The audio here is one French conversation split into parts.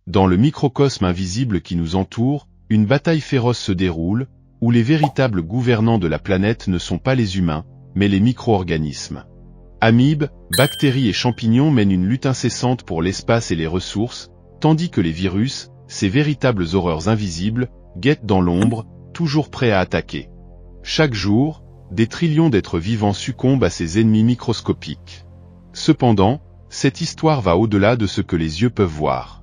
Dans le microcosme invisible qui nous entoure, une bataille féroce se déroule, où les véritables gouvernants de la planète ne sont pas les humains, mais les micro-organismes. Amibes, bactéries et champignons mènent une lutte incessante pour l'espace et les ressources, tandis que les virus, ces véritables horreurs invisibles, guettent dans l'ombre, toujours prêts à attaquer. Chaque jour, des trillions d'êtres vivants succombent à ces ennemis microscopiques. Cependant, cette histoire va au-delà de ce que les yeux peuvent voir.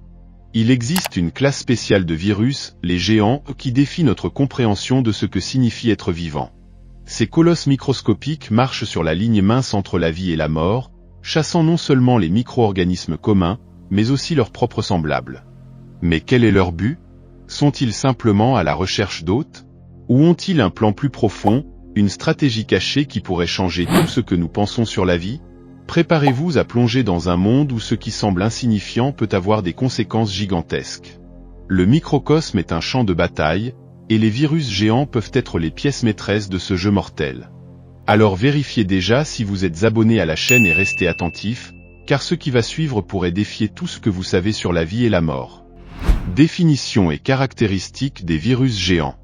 Il existe une classe spéciale de virus, les géants, qui défient notre compréhension de ce que signifie être vivant. Ces colosses microscopiques marchent sur la ligne mince entre la vie et la mort, chassant non seulement les micro-organismes communs, mais aussi leurs propres semblables. Mais quel est leur but? Sont-ils simplement à la recherche d'hôtes? Ou ont-ils un plan plus profond, une stratégie cachée qui pourrait changer tout ce que nous pensons sur la vie? Préparez-vous à plonger dans un monde où ce qui semble insignifiant peut avoir des conséquences gigantesques. Le microcosme est un champ de bataille, et les virus géants peuvent être les pièces maîtresses de ce jeu mortel. Alors vérifiez déjà si vous êtes abonné à la chaîne et restez attentif, car ce qui va suivre pourrait défier tout ce que vous savez sur la vie et la mort. Définition et caractéristiques des virus géants.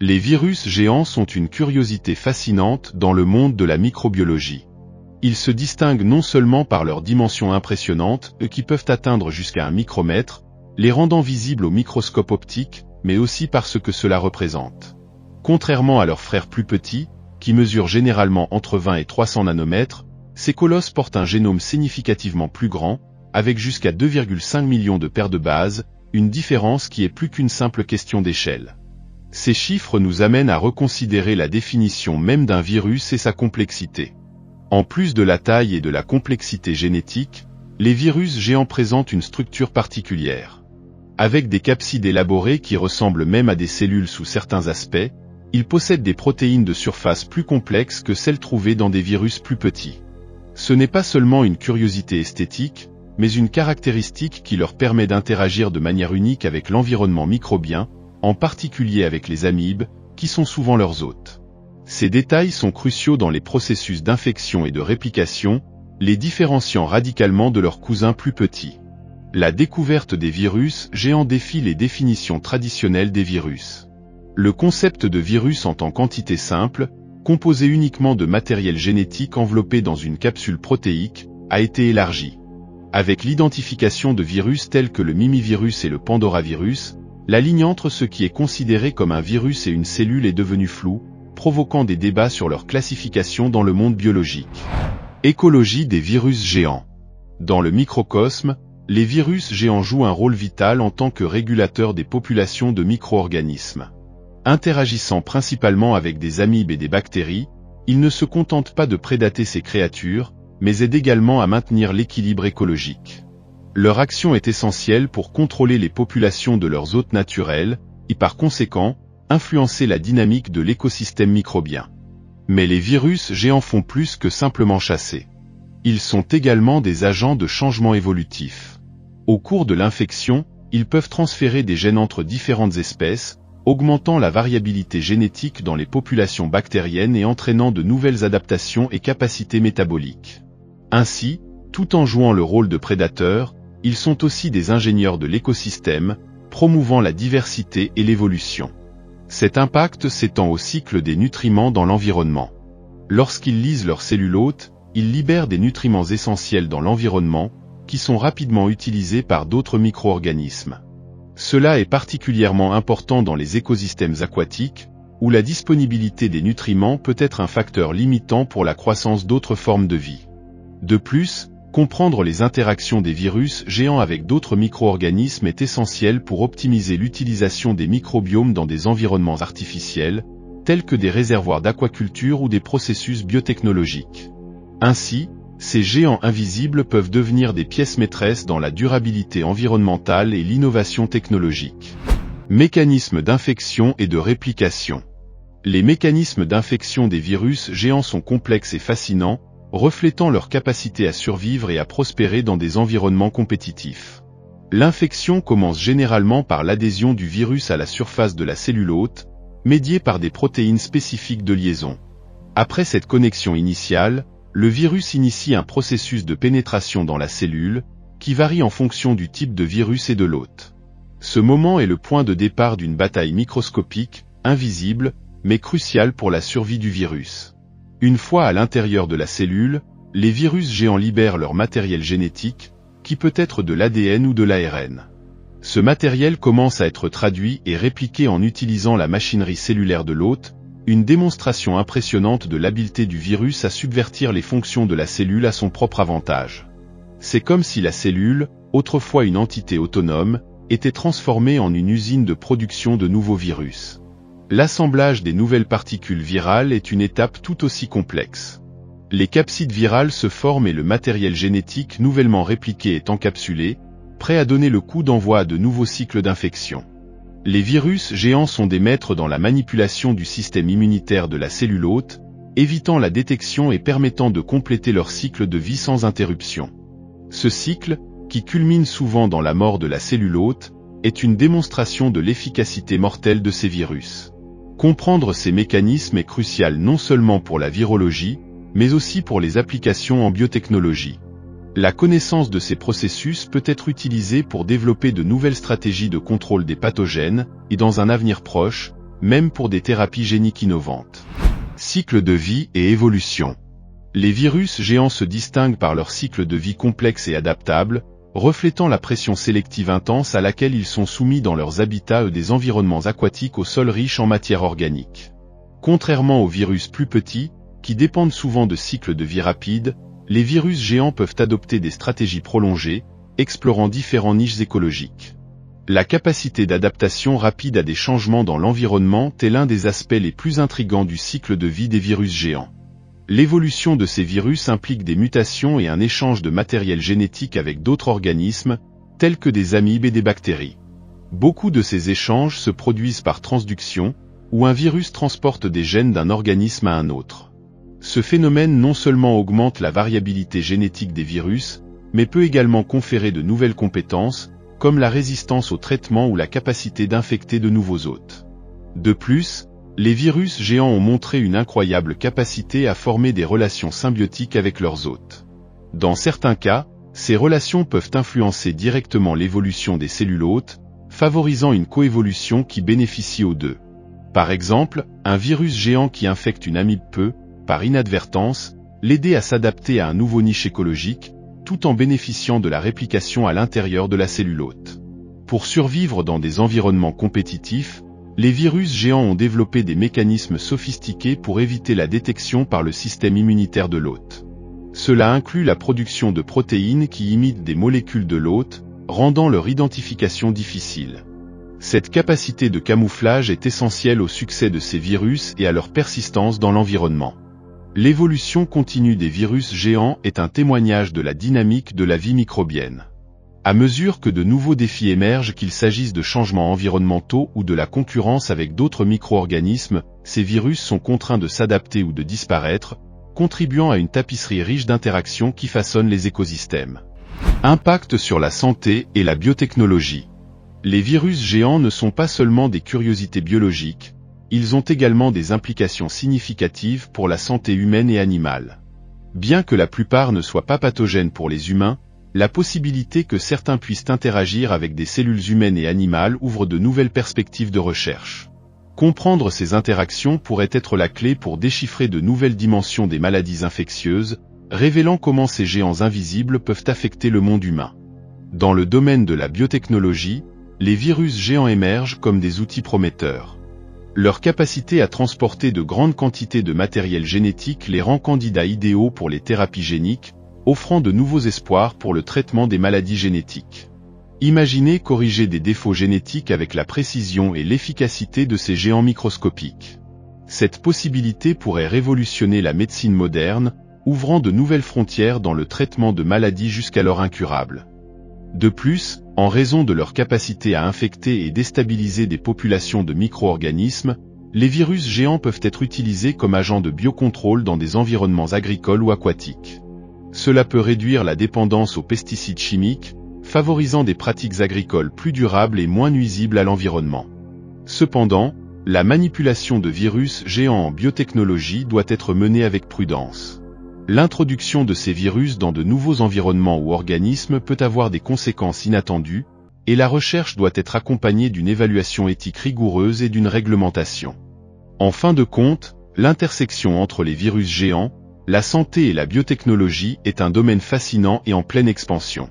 Les virus géants sont une curiosité fascinante dans le monde de la microbiologie. Ils se distinguent non seulement par leurs dimensions impressionnantes, qui peuvent atteindre jusqu'à 1 micromètre, les rendant visibles au microscope optique, mais aussi par ce que cela représente. Contrairement à leurs frères plus petits, qui mesurent généralement entre 20 et 300 nanomètres, ces colosses portent un génome significativement plus grand, avec jusqu'à 2,5 millions de paires de bases, une différence qui est plus qu'une simple question d'échelle. Ces chiffres nous amènent à reconsidérer la définition même d'un virus et sa complexité. En plus de la taille et de la complexité génétique, les virus géants présentent une structure particulière. Avec des capsides élaborées qui ressemblent même à des cellules sous certains aspects, ils possèdent des protéines de surface plus complexes que celles trouvées dans des virus plus petits. Ce n'est pas seulement une curiosité esthétique, mais une caractéristique qui leur permet d'interagir de manière unique avec l'environnement microbien, en particulier avec les amibes, qui sont souvent leurs hôtes. Ces détails sont cruciaux dans les processus d'infection et de réplication, les différenciant radicalement de leurs cousins plus petits. La découverte des virus géants défie les définitions traditionnelles des virus. Le concept de virus en tant qu'entité simple, composé uniquement de matériel génétique enveloppé dans une capsule protéique, a été élargi. Avec l'identification de virus tels que le mimivirus et le pandoravirus, la ligne entre ce qui est considéré comme un virus et une cellule est devenue floue, provoquant des débats sur leur classification dans le monde biologique. Écologie des virus géants. Dans le microcosme, les virus géants jouent un rôle vital en tant que régulateurs des populations de micro-organismes. Interagissant principalement avec des amibes et des bactéries, ils ne se contentent pas de prédater ces créatures, mais aident également à maintenir l'équilibre écologique. Leur action est essentielle pour contrôler les populations de leurs hôtes naturels, et par conséquent, influencer la dynamique de l'écosystème microbien. Mais les virus géants font plus que simplement chasser. Ils sont également des agents de changement évolutif. Au cours de l'infection, ils peuvent transférer des gènes entre différentes espèces, augmentant la variabilité génétique dans les populations bactériennes et entraînant de nouvelles adaptations et capacités métaboliques. Ainsi, tout en jouant le rôle de prédateurs, ils sont aussi des ingénieurs de l'écosystème, promouvant la diversité et l'évolution. Cet impact s'étend au cycle des nutriments dans l'environnement. Lorsqu'ils lisent leurs cellules hôtes, ils libèrent des nutriments essentiels dans l'environnement, qui sont rapidement utilisés par d'autres micro-organismes. Cela est particulièrement important dans les écosystèmes aquatiques, où la disponibilité des nutriments peut être un facteur limitant pour la croissance d'autres formes de vie. De plus, comprendre les interactions des virus géants avec d'autres micro-organismes est essentiel pour optimiser l'utilisation des microbiomes dans des environnements artificiels, tels que des réservoirs d'aquaculture ou des processus biotechnologiques. Ainsi, ces géants invisibles peuvent devenir des pièces maîtresses dans la durabilité environnementale et l'innovation technologique. Mécanismes d'infection et de réplication. Les mécanismes d'infection des virus géants sont complexes et fascinants, reflétant leur capacité à survivre et à prospérer dans des environnements compétitifs. L'infection commence généralement par l'adhésion du virus à la surface de la cellule hôte, médiée par des protéines spécifiques de liaison. Après cette connexion initiale, le virus initie un processus de pénétration dans la cellule, qui varie en fonction du type de virus et de l'hôte. Ce moment est le point de départ d'une bataille microscopique, invisible, mais cruciale pour la survie du virus. Une fois à l'intérieur de la cellule, les virus géants libèrent leur matériel génétique, qui peut être de l'ADN ou de l'ARN. Ce matériel commence à être traduit et répliqué en utilisant la machinerie cellulaire de l'hôte, une démonstration impressionnante de l'habileté du virus à subvertir les fonctions de la cellule à son propre avantage. C'est comme si la cellule, autrefois une entité autonome, était transformée en une usine de production de nouveaux virus. L'assemblage des nouvelles particules virales est une étape tout aussi complexe. Les capsides virales se forment et le matériel génétique nouvellement répliqué est encapsulé, prêt à donner le coup d'envoi à de nouveaux cycles d'infection. Les virus géants sont des maîtres dans la manipulation du système immunitaire de la cellule hôte, évitant la détection et permettant de compléter leur cycle de vie sans interruption. Ce cycle, qui culmine souvent dans la mort de la cellule hôte, est une démonstration de l'efficacité mortelle de ces virus. Comprendre ces mécanismes est crucial non seulement pour la virologie, mais aussi pour les applications en biotechnologie. La connaissance de ces processus peut être utilisée pour développer de nouvelles stratégies de contrôle des pathogènes, et dans un avenir proche, même pour des thérapies géniques innovantes. Cycle de vie et évolution. Les virus géants se distinguent par leur cycle de vie complexe et adaptable, reflétant la pression sélective intense à laquelle ils sont soumis dans leurs habitats et des environnements aquatiques au sol riches en matière organique. Contrairement aux virus plus petits, qui dépendent souvent de cycles de vie rapides, les virus géants peuvent adopter des stratégies prolongées, explorant différentes niches écologiques. La capacité d'adaptation rapide à des changements dans l'environnement est l'un des aspects les plus intrigants du cycle de vie des virus géants. L'évolution de ces virus implique des mutations et un échange de matériel génétique avec d'autres organismes, tels que des amibes et des bactéries. Beaucoup de ces échanges se produisent par transduction, où un virus transporte des gènes d'un organisme à un autre. Ce phénomène non seulement augmente la variabilité génétique des virus, mais peut également conférer de nouvelles compétences, comme la résistance au traitement ou la capacité d'infecter de nouveaux hôtes. De plus, les virus géants ont montré une incroyable capacité à former des relations symbiotiques avec leurs hôtes. Dans certains cas, ces relations peuvent influencer directement l'évolution des cellules hôtes, favorisant une coévolution qui bénéficie aux deux. Par exemple, un virus géant qui infecte une amibe peut, par inadvertance, l'aider à s'adapter à un nouveau niche écologique, tout en bénéficiant de la réplication à l'intérieur de la cellule hôte. Pour survivre dans des environnements compétitifs, les virus géants ont développé des mécanismes sophistiqués pour éviter la détection par le système immunitaire de l'hôte. Cela inclut la production de protéines qui imitent des molécules de l'hôte, rendant leur identification difficile. Cette capacité de camouflage est essentielle au succès de ces virus et à leur persistance dans l'environnement. L'évolution continue des virus géants est un témoignage de la dynamique de la vie microbienne. À mesure que de nouveaux défis émergent, qu'il s'agisse de changements environnementaux ou de la concurrence avec d'autres micro-organismes, ces virus sont contraints de s'adapter ou de disparaître, contribuant à une tapisserie riche d'interactions qui façonnent les écosystèmes. Impact sur la santé et la biotechnologie. Les virus géants ne sont pas seulement des curiosités biologiques, ils ont également des implications significatives pour la santé humaine et animale. Bien que la plupart ne soient pas pathogènes pour les humains, la possibilité que certains puissent interagir avec des cellules humaines et animales ouvre de nouvelles perspectives de recherche. Comprendre ces interactions pourrait être la clé pour déchiffrer de nouvelles dimensions des maladies infectieuses, révélant comment ces géants invisibles peuvent affecter le monde humain. Dans le domaine de la biotechnologie, les virus géants émergent comme des outils prometteurs. Leur capacité à transporter de grandes quantités de matériel génétique les rend candidats idéaux pour les thérapies géniques, offrant de nouveaux espoirs pour le traitement des maladies génétiques. Imaginez corriger des défauts génétiques avec la précision et l'efficacité de ces géants microscopiques. Cette possibilité pourrait révolutionner la médecine moderne, ouvrant de nouvelles frontières dans le traitement de maladies jusqu'alors incurables. De plus, en raison de leur capacité à infecter et déstabiliser des populations de micro-organismes, les virus géants peuvent être utilisés comme agents de biocontrôle dans des environnements agricoles ou aquatiques. Cela peut réduire la dépendance aux pesticides chimiques, favorisant des pratiques agricoles plus durables et moins nuisibles à l'environnement. Cependant, la manipulation de virus géants en biotechnologie doit être menée avec prudence. L'introduction de ces virus dans de nouveaux environnements ou organismes peut avoir des conséquences inattendues, et la recherche doit être accompagnée d'une évaluation éthique rigoureuse et d'une réglementation. En fin de compte, l'intersection entre les virus géants, la santé et la biotechnologie est un domaine fascinant et en pleine expansion.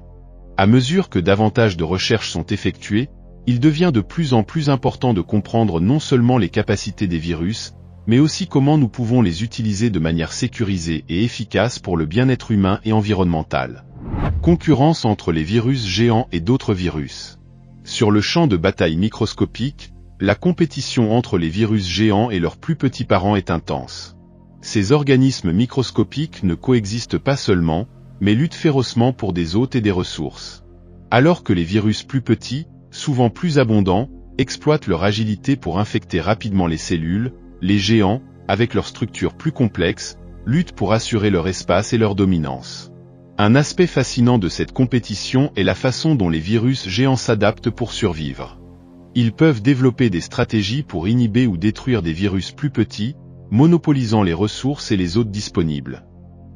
À mesure que davantage de recherches sont effectuées, il devient de plus en plus important de comprendre non seulement les capacités des virus, mais aussi comment nous pouvons les utiliser de manière sécurisée et efficace pour le bien-être humain et environnemental. Concurrence entre les virus géants et d'autres virus. Sur le champ de bataille microscopique, la compétition entre les virus géants et leurs plus petits parents est intense. Ces organismes microscopiques ne coexistent pas seulement, mais luttent férocement pour des hôtes et des ressources. Alors que les virus plus petits, souvent plus abondants, exploitent leur agilité pour infecter rapidement les cellules, les géants, avec leurs structures plus complexes, luttent pour assurer leur espace et leur dominance. Un aspect fascinant de cette compétition est la façon dont les virus géants s'adaptent pour survivre. Ils peuvent développer des stratégies pour inhiber ou détruire des virus plus petits, monopolisant les ressources et les hôtes disponibles.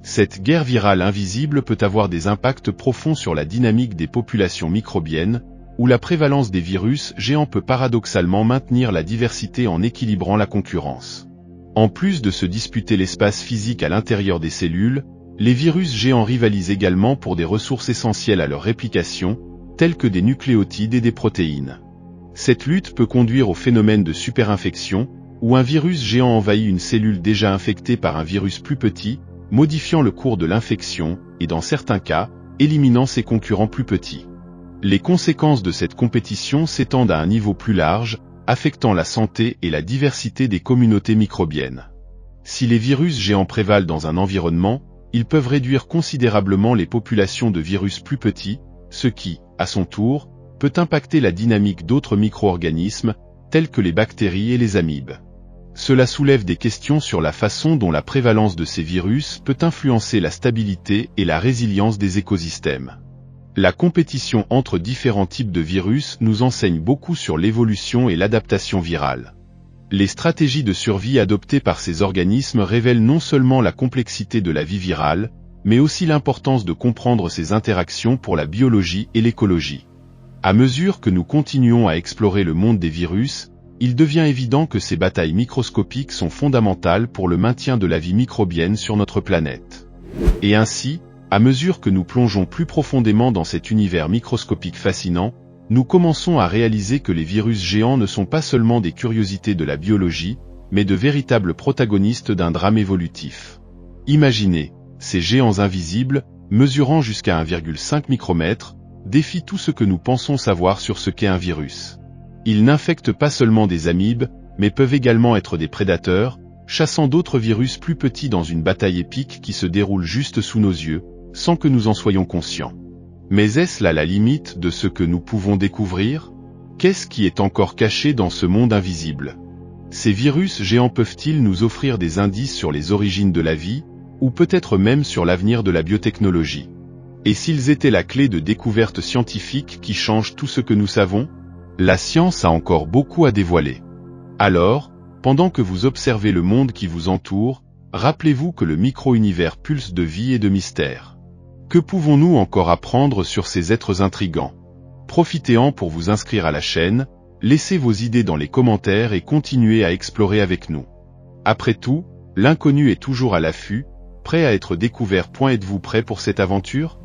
Cette guerre virale invisible peut avoir des impacts profonds sur la dynamique des populations microbiennes, où la prévalence des virus géants peut paradoxalement maintenir la diversité en équilibrant la concurrence. En plus de se disputer l'espace physique à l'intérieur des cellules, les virus géants rivalisent également pour des ressources essentielles à leur réplication, telles que des nucléotides et des protéines. Cette lutte peut conduire au phénomène de superinfection, où un virus géant envahit une cellule déjà infectée par un virus plus petit, modifiant le cours de l'infection, et dans certains cas, éliminant ses concurrents plus petits. Les conséquences de cette compétition s'étendent à un niveau plus large, affectant la santé et la diversité des communautés microbiennes. Si les virus géants prévalent dans un environnement, ils peuvent réduire considérablement les populations de virus plus petits, ce qui, à son tour, peut impacter la dynamique d'autres micro-organismes, tels que les bactéries et les amibes. Cela soulève des questions sur la façon dont la prévalence de ces virus peut influencer la stabilité et la résilience des écosystèmes. La compétition entre différents types de virus nous enseigne beaucoup sur l'évolution et l'adaptation virale. Les stratégies de survie adoptées par ces organismes révèlent non seulement la complexité de la vie virale, mais aussi l'importance de comprendre ces interactions pour la biologie et l'écologie. À mesure que nous continuons à explorer le monde des virus, il devient évident que ces batailles microscopiques sont fondamentales pour le maintien de la vie microbienne sur notre planète. Et ainsi, à mesure que nous plongeons plus profondément dans cet univers microscopique fascinant, nous commençons à réaliser que les virus géants ne sont pas seulement des curiosités de la biologie, mais de véritables protagonistes d'un drame évolutif. Imaginez, ces géants invisibles, mesurant jusqu'à 1,5 micromètre, défient tout ce que nous pensons savoir sur ce qu'est un virus. Ils n'infectent pas seulement des amibes, mais peuvent également être des prédateurs, chassant d'autres virus plus petits dans une bataille épique qui se déroule juste sous nos yeux, sans que nous en soyons conscients. Mais est-ce là la limite de ce que nous pouvons découvrir? Qu'est-ce qui est encore caché dans ce monde invisible? Ces virus géants peuvent-ils nous offrir des indices sur les origines de la vie, ou peut-être même sur l'avenir de la biotechnologie? Et s'ils étaient la clé de découvertes scientifiques qui changent tout ce que nous savons? La science a encore beaucoup à dévoiler. Alors, pendant que vous observez le monde qui vous entoure, rappelez-vous que le micro-univers pulse de vie et de mystère. Que pouvons-nous encore apprendre sur ces êtres intrigants? Profitez-en pour vous inscrire à la chaîne, laissez vos idées dans les commentaires et continuez à explorer avec nous. Après tout, l'inconnu est toujours à l'affût, prêt à être découvert. Êtes-vous prêt pour cette aventure?